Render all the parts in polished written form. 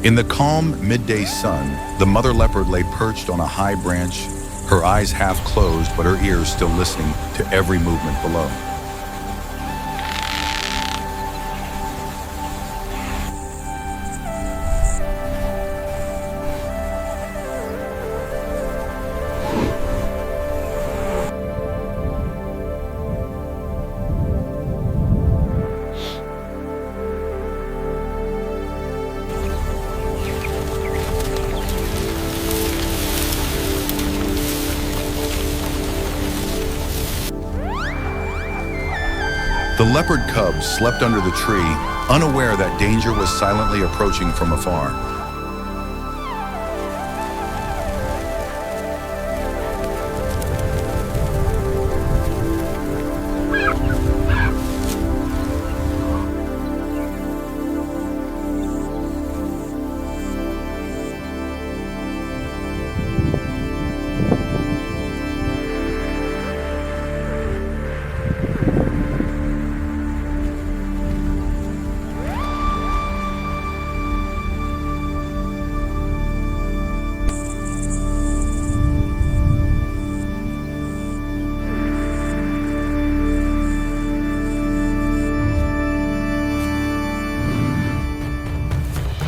In the calm midday sun, the mother leopard lay perched on a high branch, her eyes half closed but her ears still listening to every movement below. The leopard cub slept under the tree, unaware that danger was silently approaching from afar.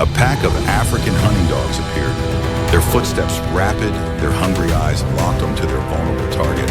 A pack of African hunting dogs appeared, their footsteps rapid, their hungry eyes locked onto their vulnerable target.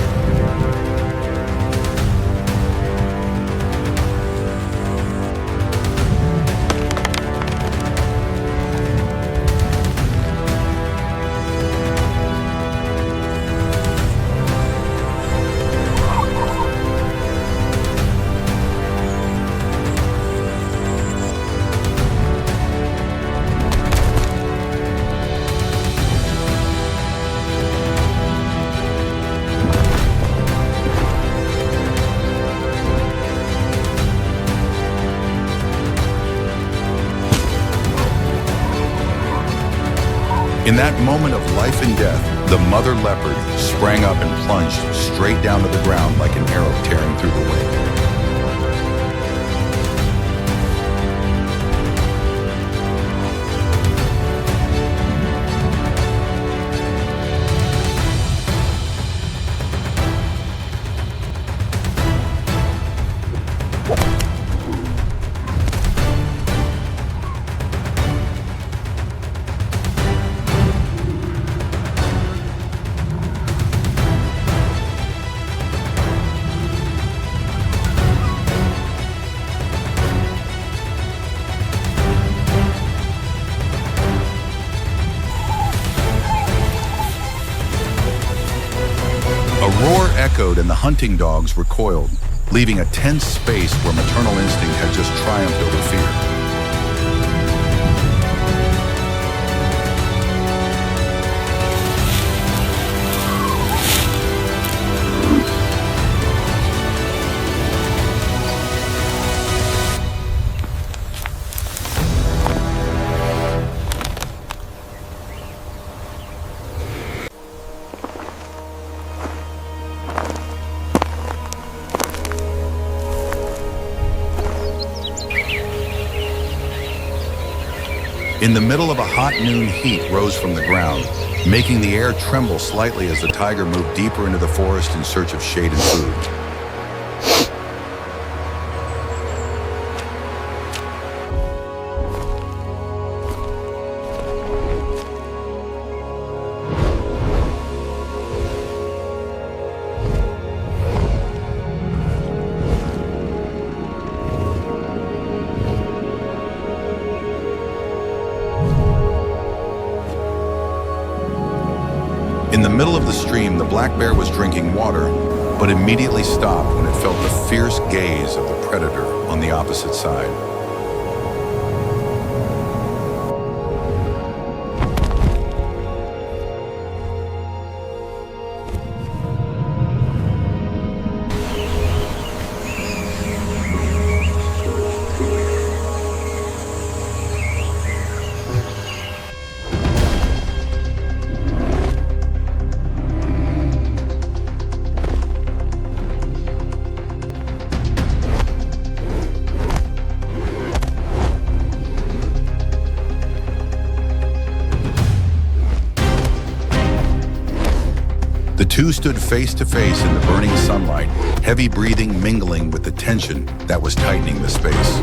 In that moment of life and death, the mother leopard sprang up and plunged straight down to the ground like an arrow tearing through the wind. A roar echoed and the hunting dogs recoiled, leaving a tense space where maternal instinct had just triumphed over fear. In the middle of a hot noon, heat rose from the ground, making the air tremble slightly as the tiger moved deeper into the forest in search of shade and food. In the middle of the stream, the black bear was drinking water, but immediately stopped when it felt the fierce gaze of the predator on the opposite side. two stood face to face in the burning sunlight, heavy breathing mingling with the tension that was tightening the space.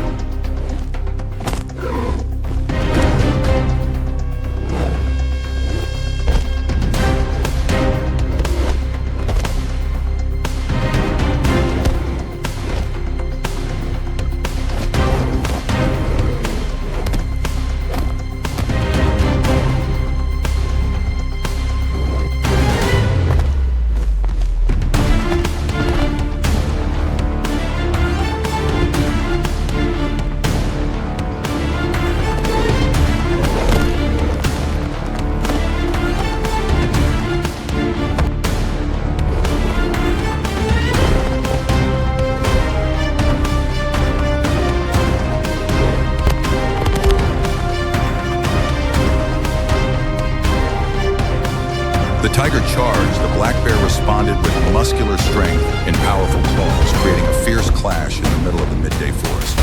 The tiger charged, the black bear responded with muscular strength and powerful claws, creating a fierce clash in the middle of the midday forest.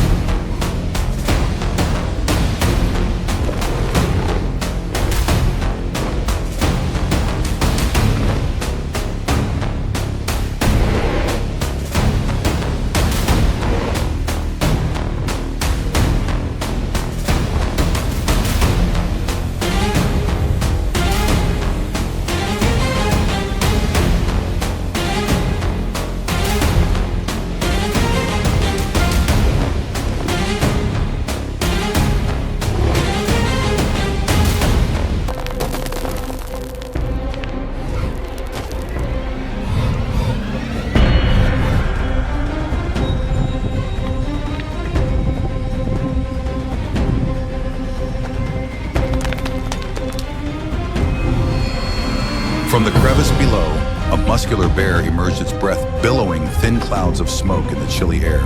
From the crevice below, a muscular bear emerged, its breath billowing thin clouds of smoke in the chilly air,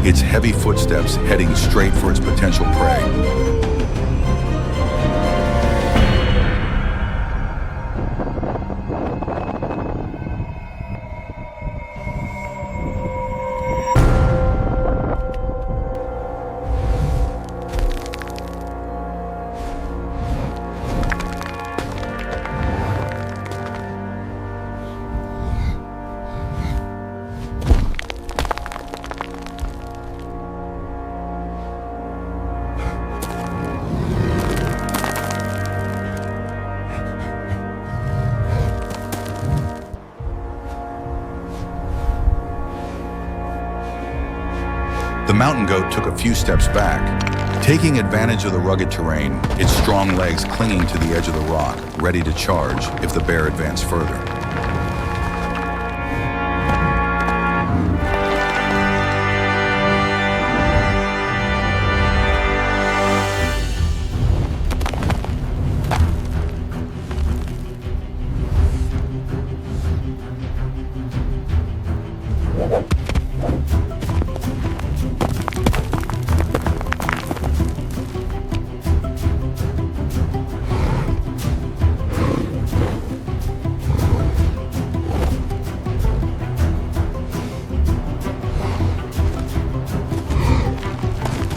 its heavy footsteps heading straight for its potential prey. The mountain goat took a few steps back, taking advantage of the rugged terrain, its strong legs clinging to the edge of the rock, ready to charge if the bear advanced further.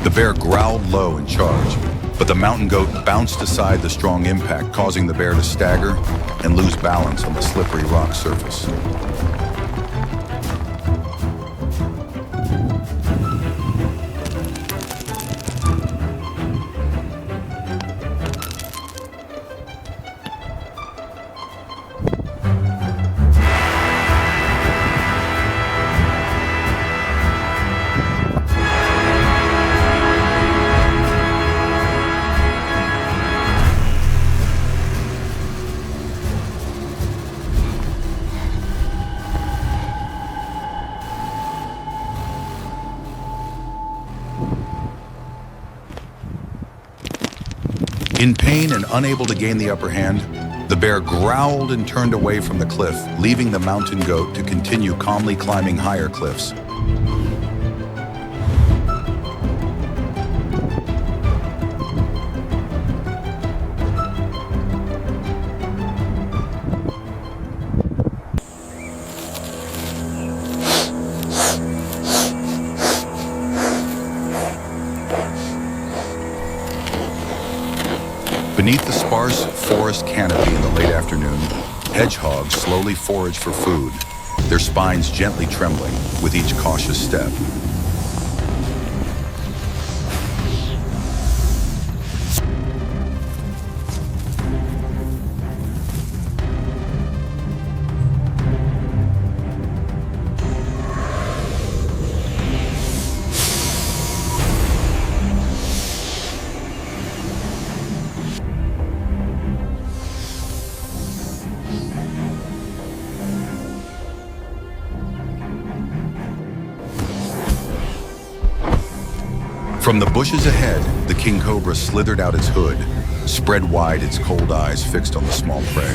The bear growled low and charged, but the mountain goat bounced aside the strong impact, causing the bear to stagger and lose balance on the slippery rock surface. In pain and unable to gain the upper hand, the bear growled and turned away from the cliff, leaving the mountain goat to continue calmly climbing higher cliffs. Beneath the sparse forest canopy in the late afternoon, Hedgehogs slowly forage for food, their spines gently trembling with each cautious step. From the bushes ahead, the king cobra slithered out its hood, spread wide its cold eyes fixed on the small prey.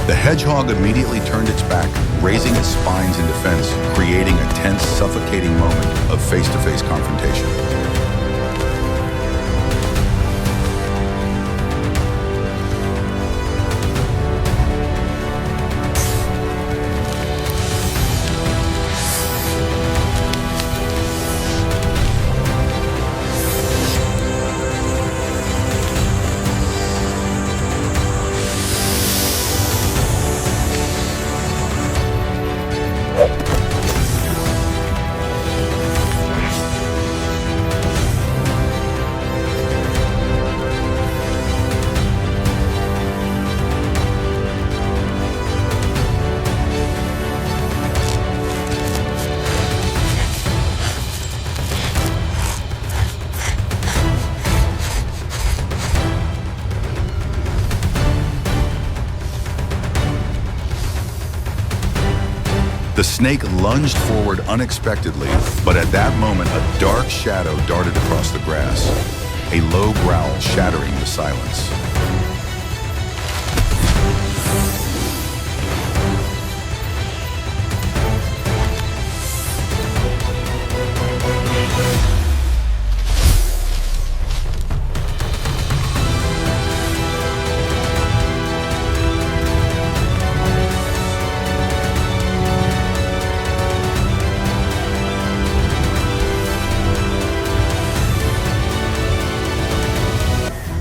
The hedgehog immediately turned its back, raising its spines in defense, creating a tense, suffocating moment of face-to-face confrontation. The snake lunged forward unexpectedly, but at that moment a dark shadow darted across the grass, a low growl shattering the silence.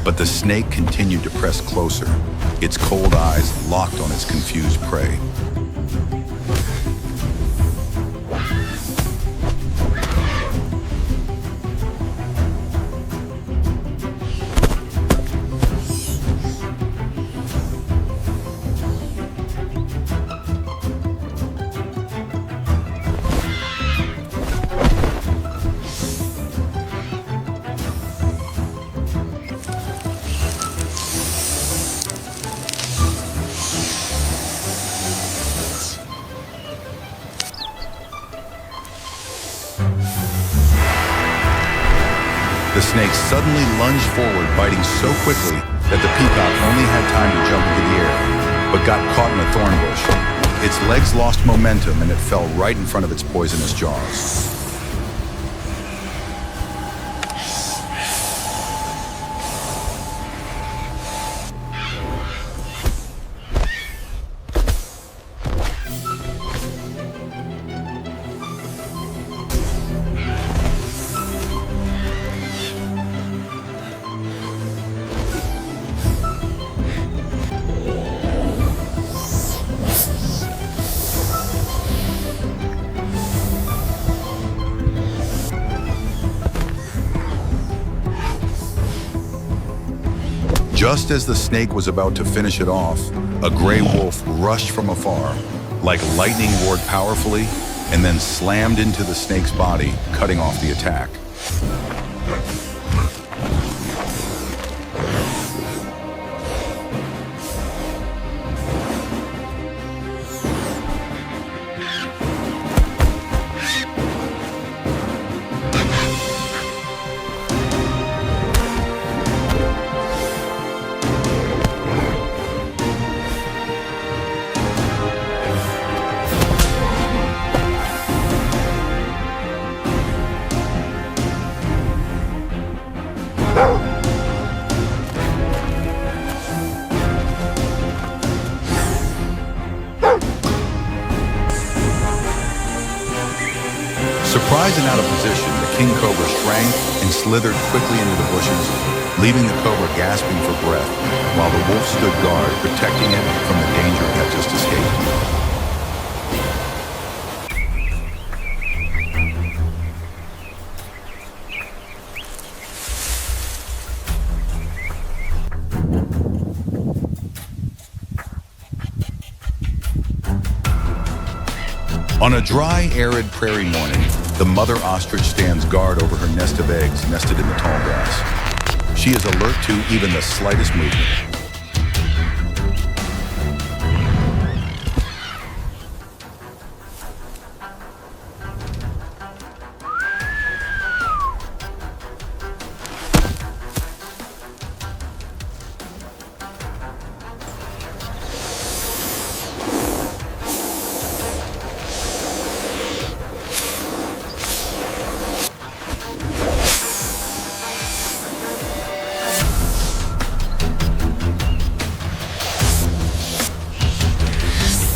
But the snake continued to press closer, its cold eyes locked on its confused prey. The snake suddenly lunged forward, biting so quickly that the peacock only had time to jump into the air, but got caught in a thorn bush. Its legs lost momentum and it fell right in front of its poisonous jaws. Just as the snake was about to finish it off, a gray wolf rushed from afar, like lightning roared powerfully, and then slammed into the snake's body, cutting off the attack. Surprised and out of position, the king cobra shrank and slithered quickly into the bushes, leaving the cobra gasping for breath, while the wolf stood guard, protecting it from the danger it had just escaped. On a dry, arid prairie morning, the mother ostrich stands guard over her nest of eggs nested in the tall grass. She is alert to even the slightest movement.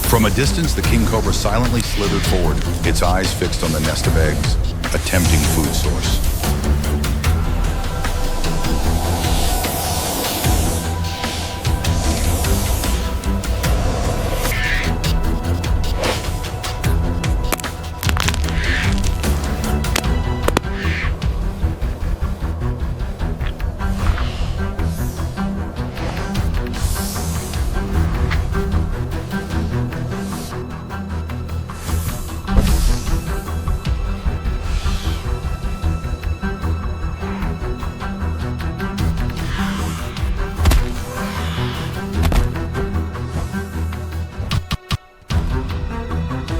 From a distance, the king cobra silently slithered forward, its eyes fixed on the nest of eggs, a tempting food source.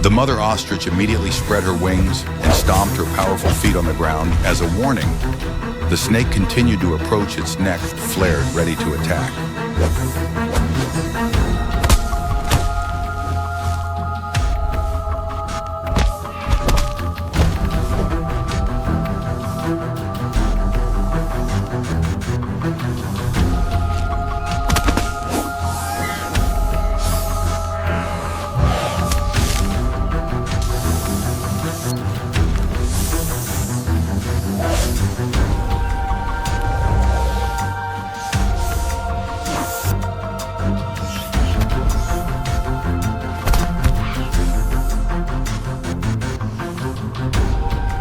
The mother ostrich immediately spread her wings and stomped her powerful feet on the ground as a warning. The snake continued to approach, its neck flared, ready to attack.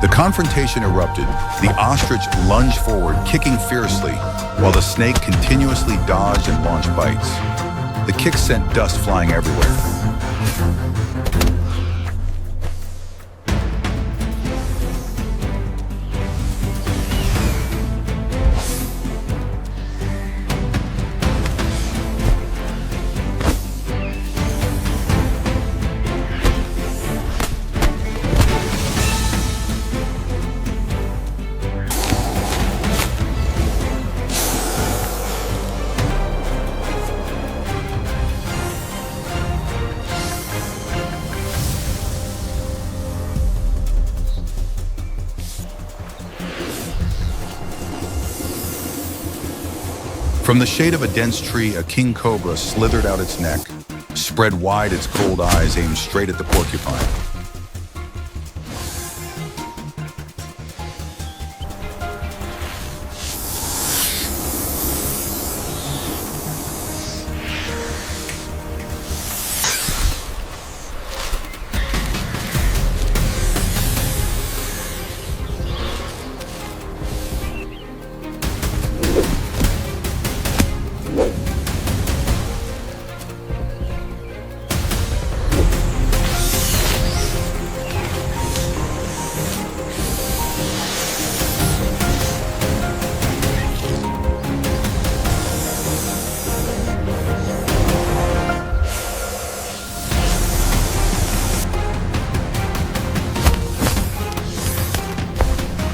The confrontation erupted. The ostrich lunged forward, kicking fiercely, while the snake continuously dodged and launched bites. The kick sent dust flying everywhere. From the shade of a dense tree, a king cobra slithered out its neck, spread wide its cold eyes aimed straight at the porcupine.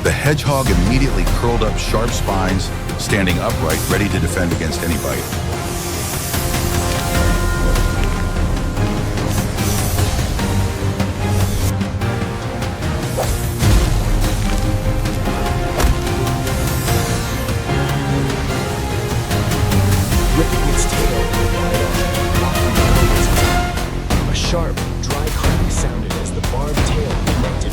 The hedgehog immediately curled up sharp spines, standing upright, ready to defend against any bite. Ripping its tail blocking its attack. A sharp, dry crack sounded as the barbed tail connected.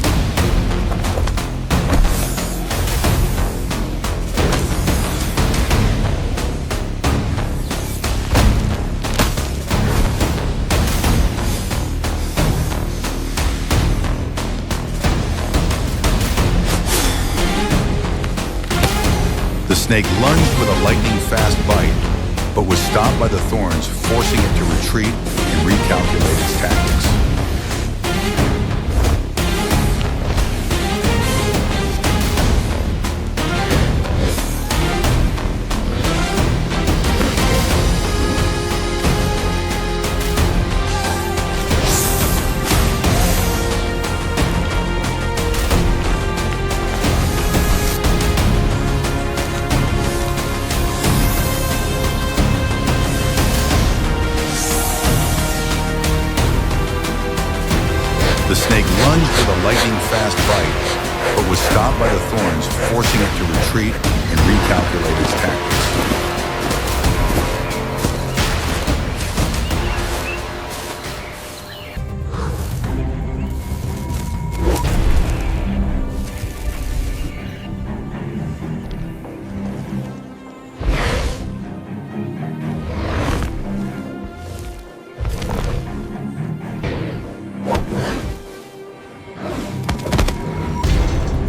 The snake lunged with a lightning-fast bite, but was stopped by the thorns, forcing it to retreat and recalculate its tactics. The snake lunged with a lightning-fast bite, but was stopped by the thorns, forcing it to retreat and recalculate its tactics.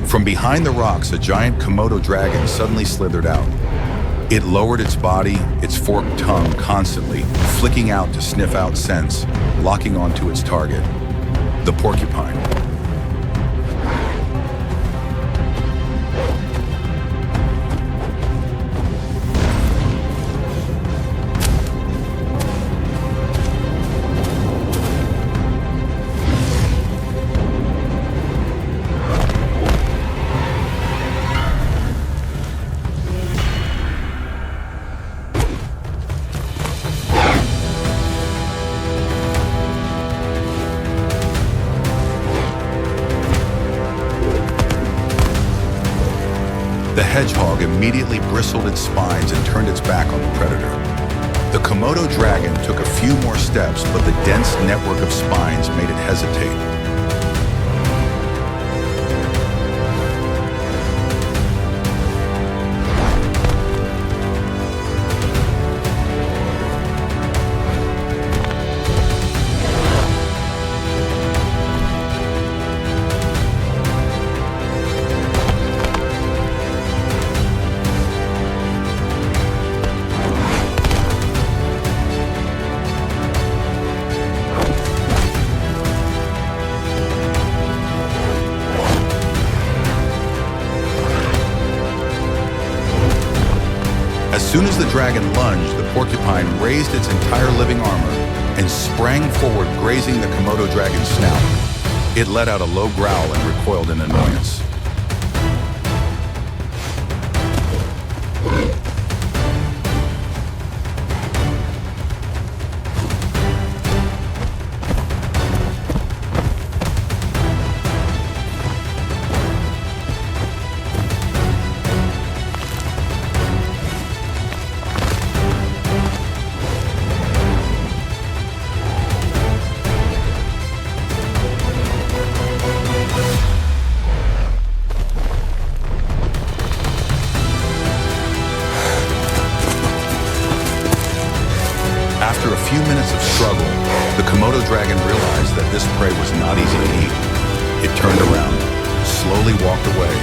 From behind the rocks, a giant Komodo dragon suddenly slithered out. It lowered its body, its forked tongue constantly, flicking out to sniff out scents, locking onto its target, the porcupine. The hedgehog immediately bristled its spines and turned its back on the predator. The Komodo dragon took a few more steps, but the dense network of spines made it hesitate. As soon as the dragon lunged, the porcupine raised its entire living armor and sprang forward, grazing the Komodo dragon's snout. It let out a low growl and recoiled in annoyance. After a few minutes of struggle, the Komodo dragon realized that this prey was not easy to eat. It turned around, slowly walked away,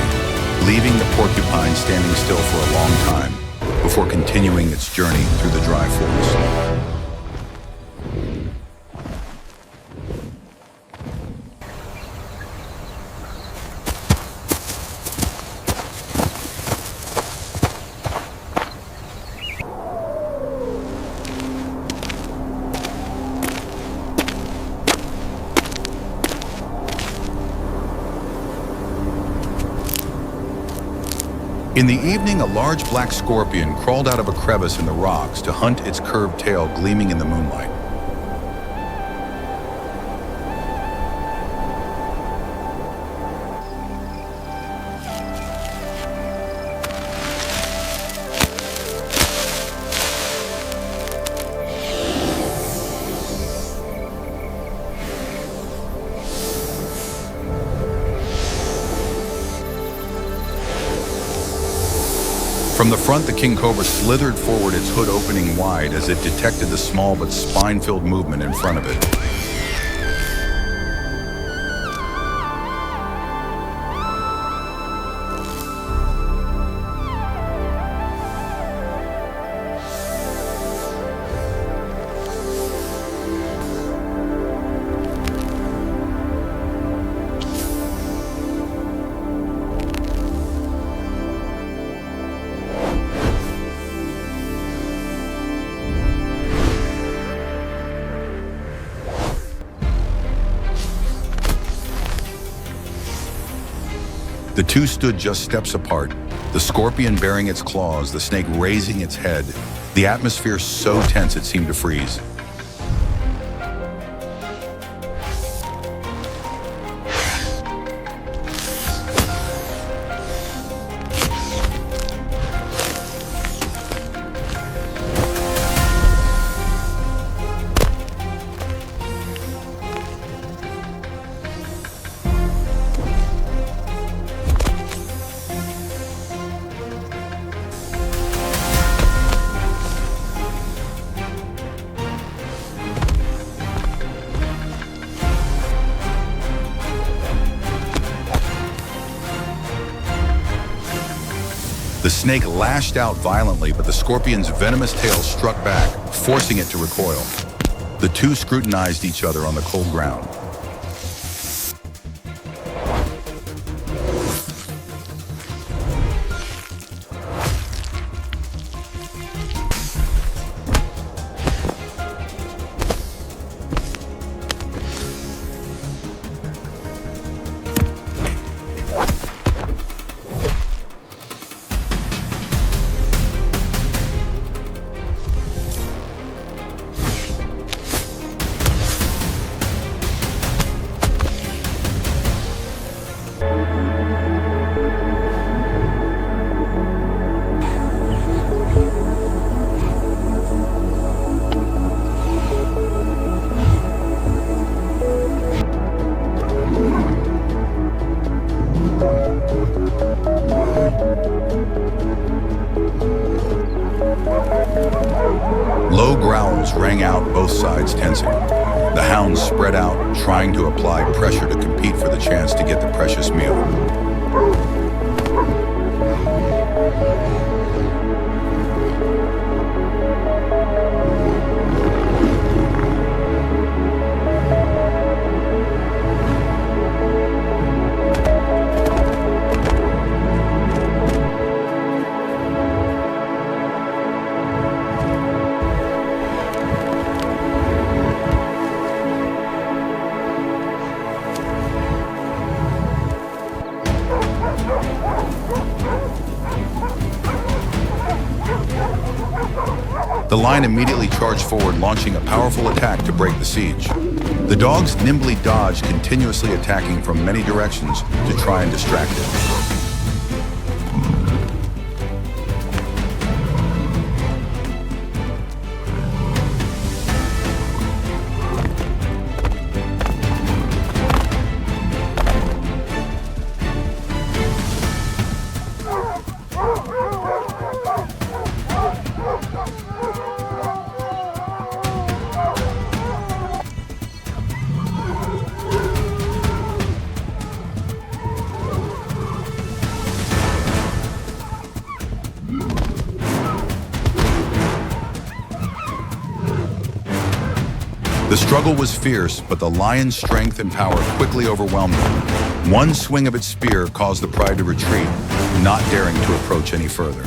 leaving the porcupine standing still for a long time before continuing its journey through the dry forest. In the evening, a large black scorpion crawled out of a crevice in the rocks to hunt its curved tail gleaming in the moonlight. From the front, the king cobra slithered forward, its hood opening wide as it detected the small but spine-filled movement in front of it. The two stood just steps apart, the scorpion baring its claws, the snake raising its head, the atmosphere so tense it seemed to freeze. The snake lashed out violently, but the scorpion's venomous tail struck back, forcing it to recoil. The two scrutinized each other on the cold ground. Low growls rang out, both sides tensing. The hounds spread out, trying to apply pressure to compete for the chance to get the precious meal. The lion immediately charged forward, launching a powerful attack to break the siege. The dogs nimbly dodged, continuously attacking from many directions to try and distract it. The struggle was fierce, but the lion's strength and power quickly overwhelmed him. One swing of its spear caused the pride to retreat, not daring to approach any further.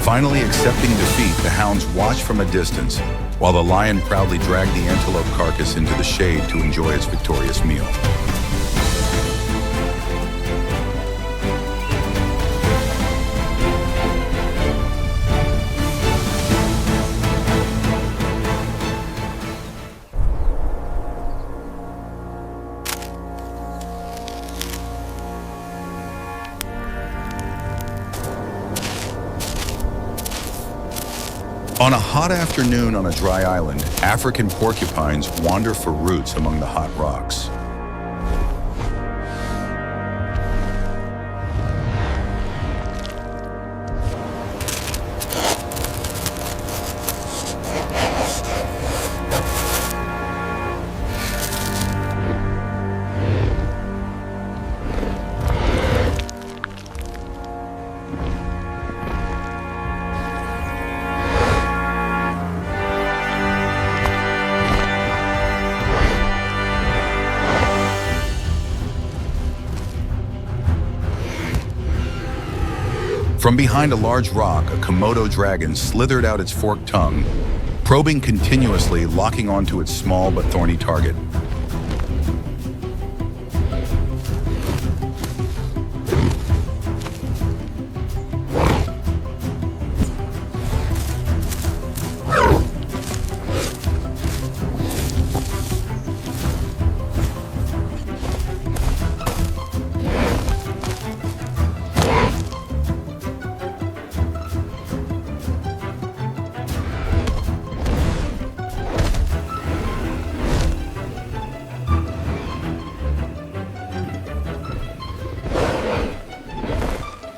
Finally accepting defeat, the hounds watched from a distance, while the lion proudly dragged the antelope carcass into the shade to enjoy its victorious meal. On a hot afternoon on a dry island, African porcupines wander for roots among the hot rocks. From behind a large rock, a Komodo dragon slithered out its forked tongue, probing continuously, locking onto its small but thorny target.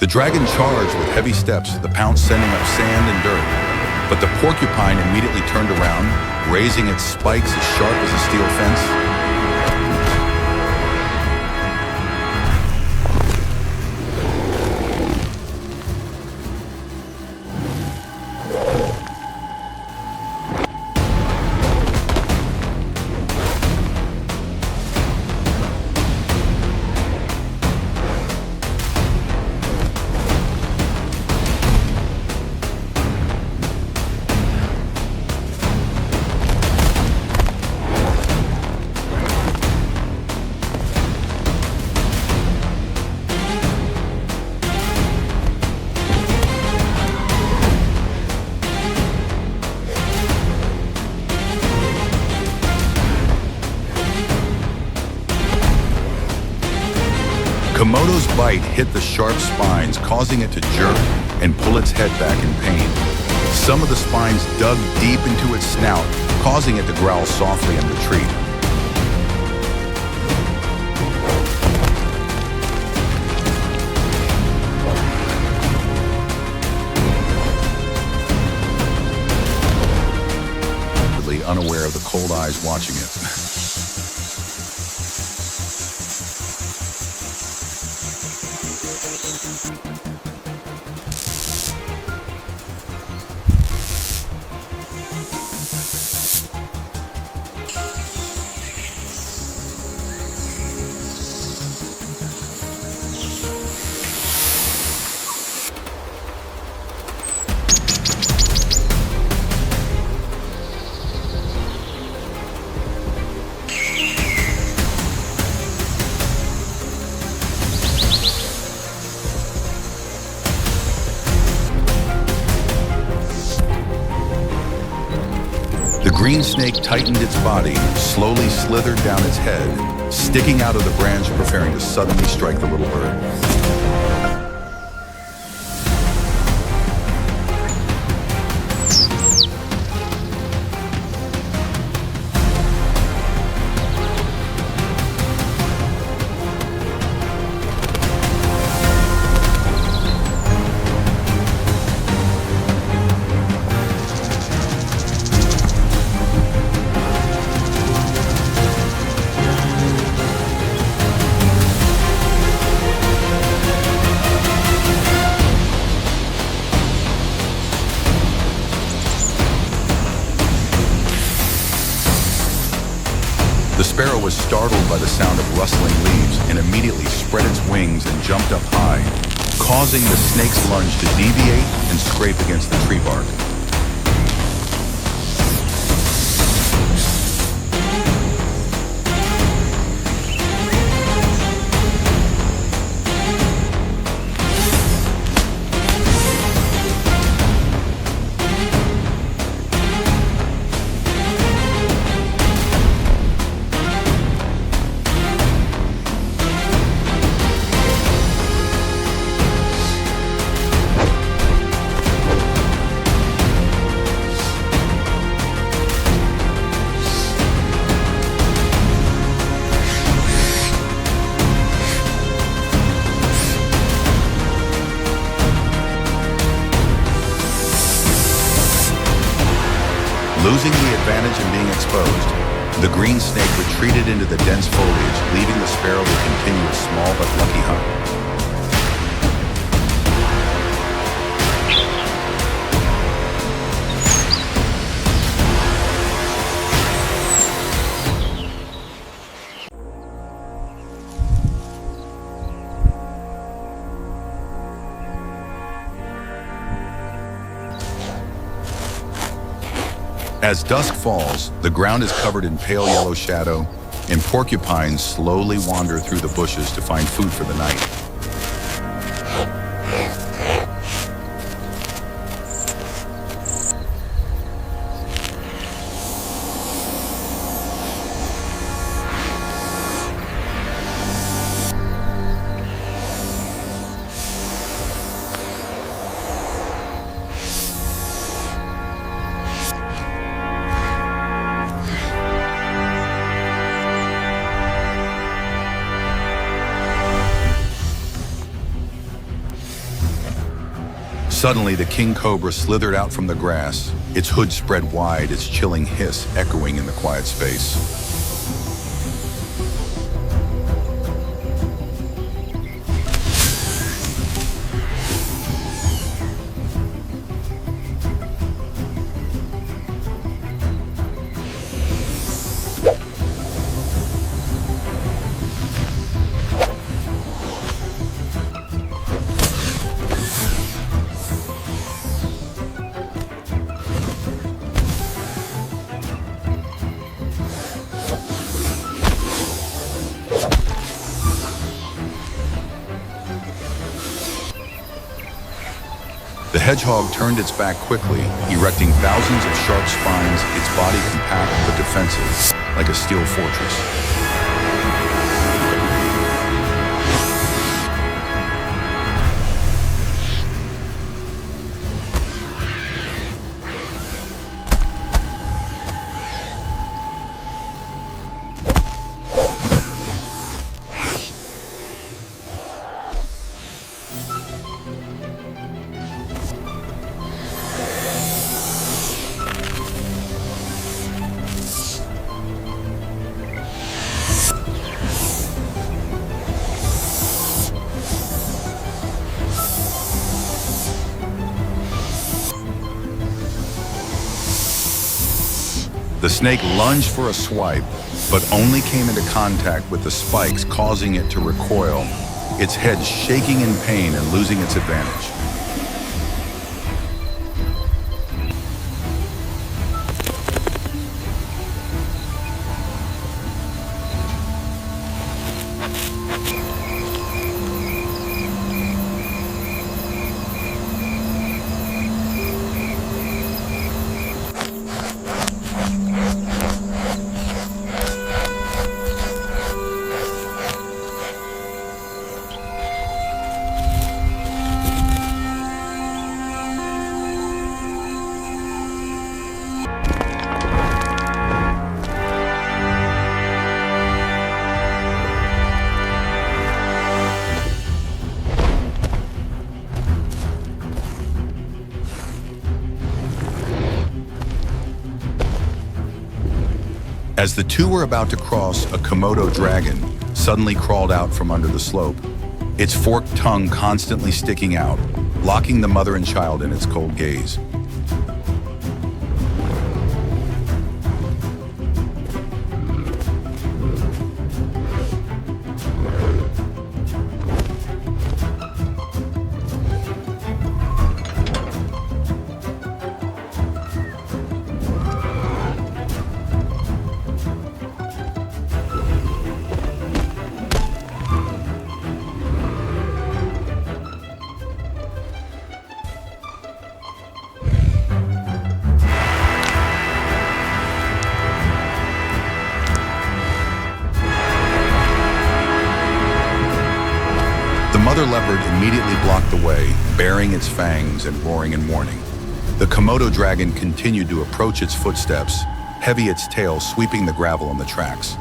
The dragon charged with heavy steps, the pounce sending up sand and dirt. But the porcupine immediately turned around, raising its spikes as sharp as a steel fence. Komodo's bite hit the sharp spines, causing it to jerk and pull its head back in pain. Some of the spines dug deep into its snout, causing it to growl softly and retreat. Unaware of the cold eyes watching it. The green snake tightened its body, slowly slithered down its head, sticking out of the branch, preparing to suddenly strike the little bird. The sparrow was startled by the sound of rustling leaves and immediately spread its wings and jumped up high, causing the snake's lunge to deviate and scrape against the tree bark. Losing the advantage in being exposed, the green snake retreated into the dense foliage, leaving the sparrow to continue a small but lucky hunt. As dusk falls, the ground is covered in pale yellow shadow, and porcupines slowly wander through the bushes to find food for the night. Suddenly, the king cobra slithered out from the grass, its hood spread wide, its chilling hiss echoing in the quiet space. The hedgehog turned its back quickly, erecting thousands of sharp spines, its body compact but defensive, like a steel fortress. The snake lunged for a swipe, but only came into contact with the spikes, causing it to recoil, its head shaking in pain and losing its advantage. As the two were about to cross, a Komodo dragon suddenly crawled out from under the slope, its forked tongue constantly sticking out, locking the mother and child in its cold gaze. The mother leopard immediately blocked the way, baring its fangs and roaring in warning. The Komodo dragon continued to approach its footsteps, heavy its tail sweeping the gravel on the tracks.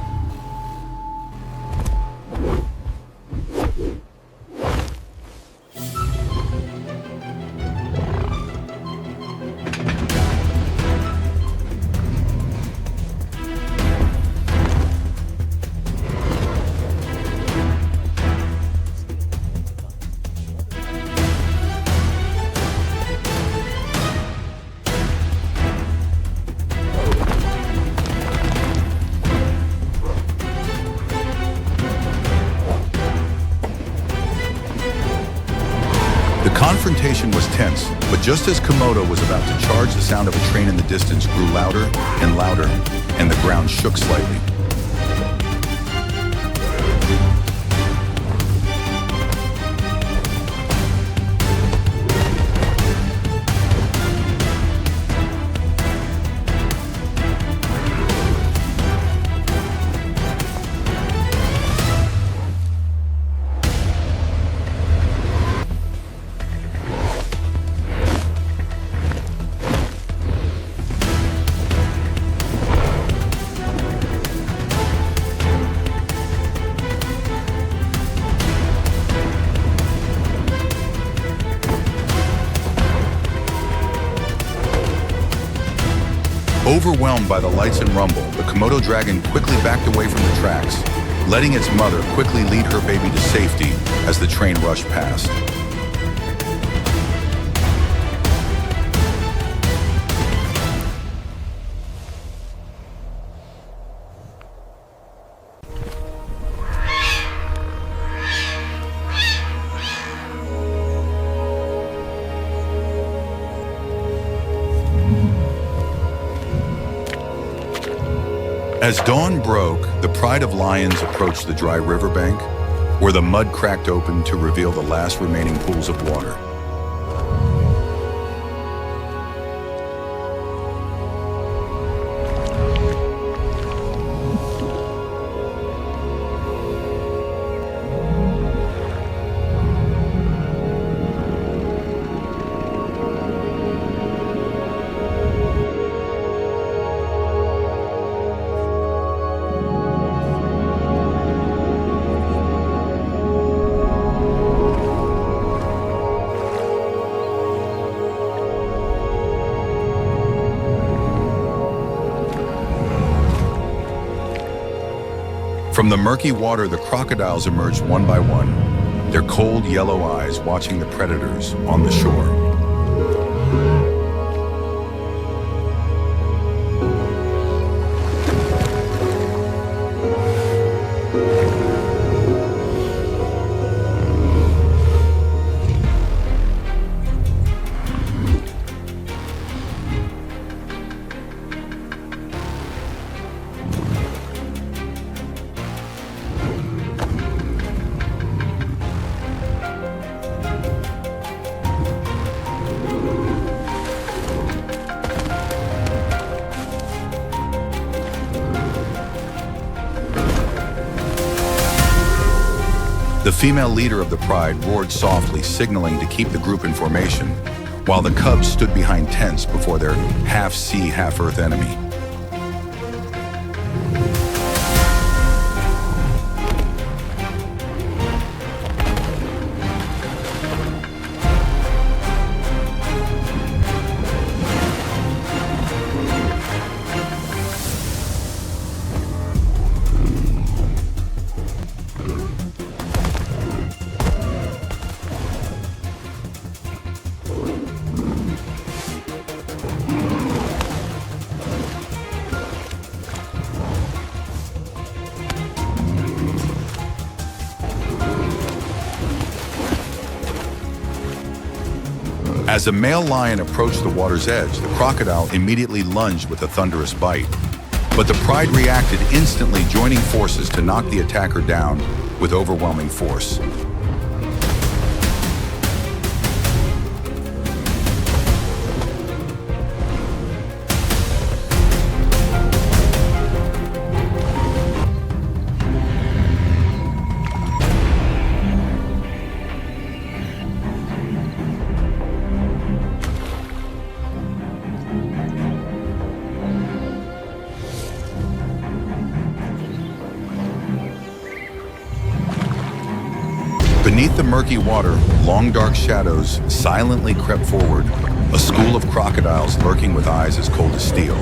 confrontation was tense, but just as Komodo was about to charge, the sound of a train in the distance grew louder and louder, and the ground shook slightly. Overwhelmed by the lights and rumble, the Komodo dragon quickly backed away from the tracks, letting its mother quickly lead her baby to safety as the train rushed past. As dawn broke, the pride of lions approached the dry riverbank, where the mud cracked open to reveal the last remaining pools of water. From the murky water, the crocodiles emerged one by one, their cold yellow eyes watching the predators on the shore. The female leader of the pride roared softly, signaling to keep the group in formation, while the cubs stood behind tents before their half-sea, half-earth enemy. As a male lion approached the water's edge, the crocodile immediately lunged with a thunderous bite. But the pride reacted instantly, joining forces to knock the attacker down with overwhelming force. Beneath the murky water, long dark shadows silently crept forward, a school of crocodiles lurking with eyes as cold as steel.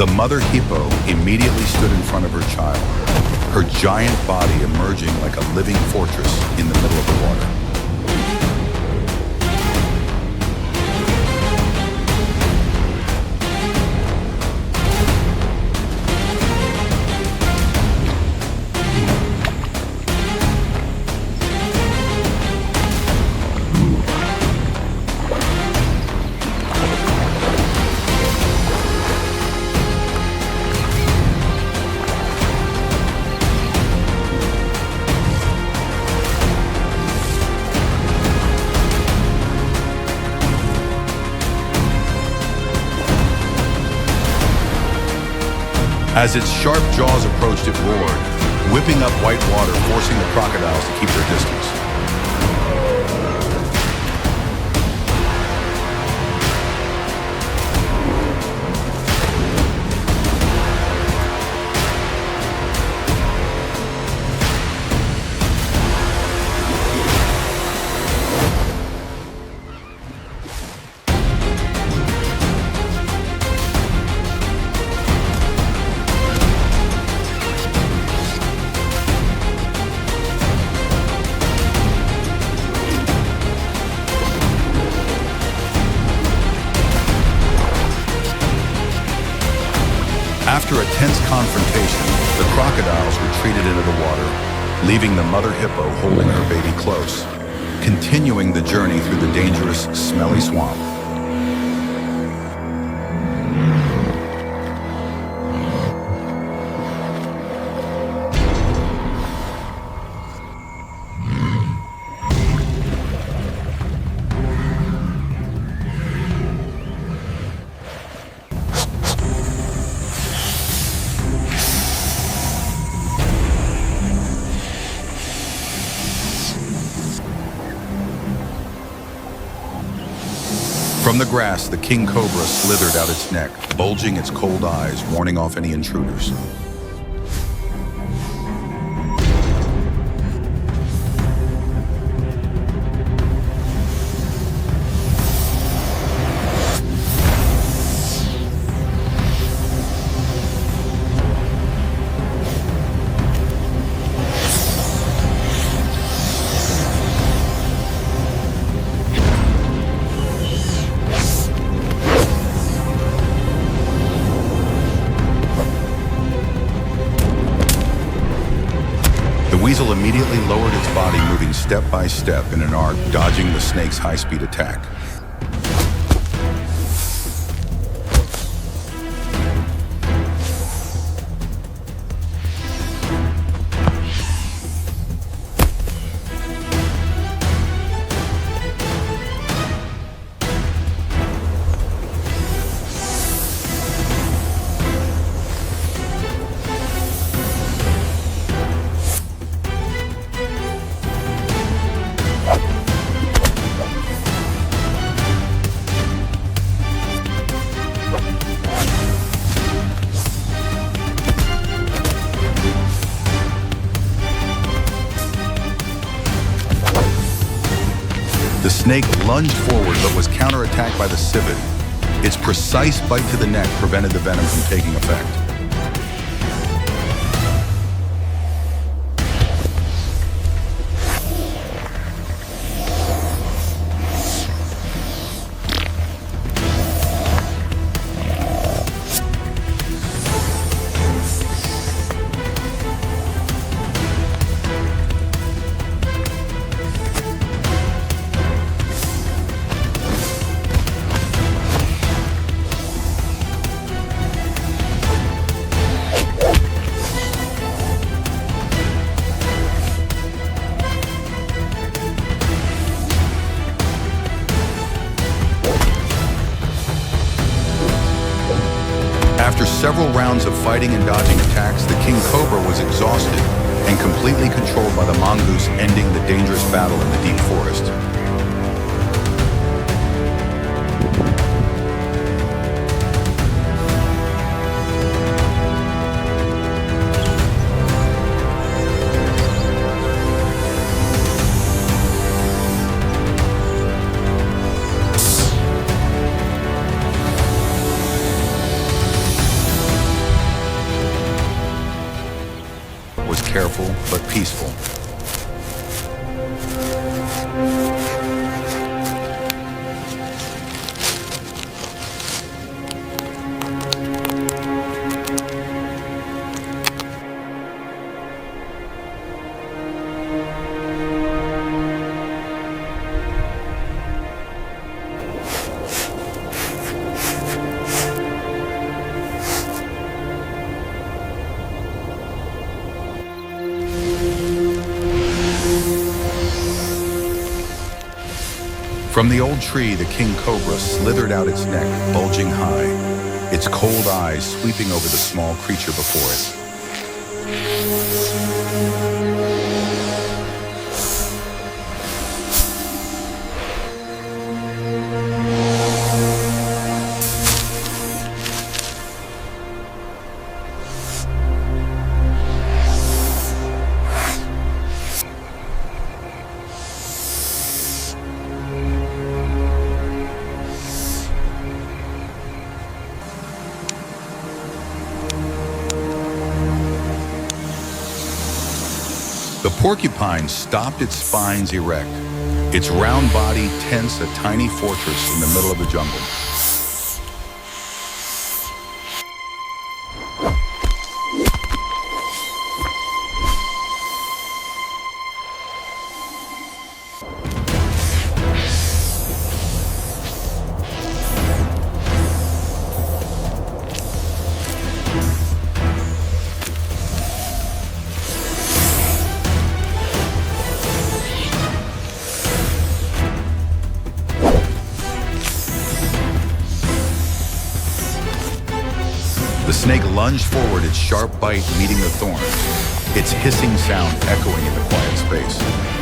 The mother hippo immediately stood in front of her child, her giant body emerging like a living fortress in the middle of the water. As its sharp jaws approached, it roared, whipping up white water, forcing the crocodiles to keep their distance. After a tense confrontation, the crocodiles retreated into the water, leaving the mother hippo holding her baby close, continuing the journey through the dangerous, smelly swamp. From the grass, the king cobra slithered out its neck, bulging its cold eyes, warning off any intruders. The weasel immediately lowered its body, moving step by step in an arc, dodging the snake's high-speed attack. The snake lunged forward but was counterattacked by the civet. Its precise bite to the neck prevented the venom from taking effect. After several rounds of fighting and dodging attacks, the king cobra was exhausted and completely controlled by the mongoose, ending the dangerous battle in the deep forest. careful but peaceful. From the old tree, the king cobra slithered out its neck, bulging high, its cold eyes sweeping over the small creature before it. The porcupine stopped its spines erect, its round body tense a tiny fortress in the middle of the jungle. The snake lunged forward, its sharp bite meeting the thorn, its hissing sound echoing in the quiet space.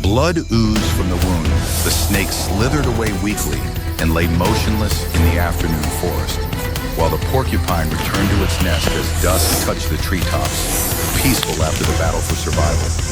Blood oozed from the wound. The snake slithered away weakly and lay motionless in the afternoon forest, while the porcupine returned to its nest as dusk touched the treetops, peaceful after the battle for survival.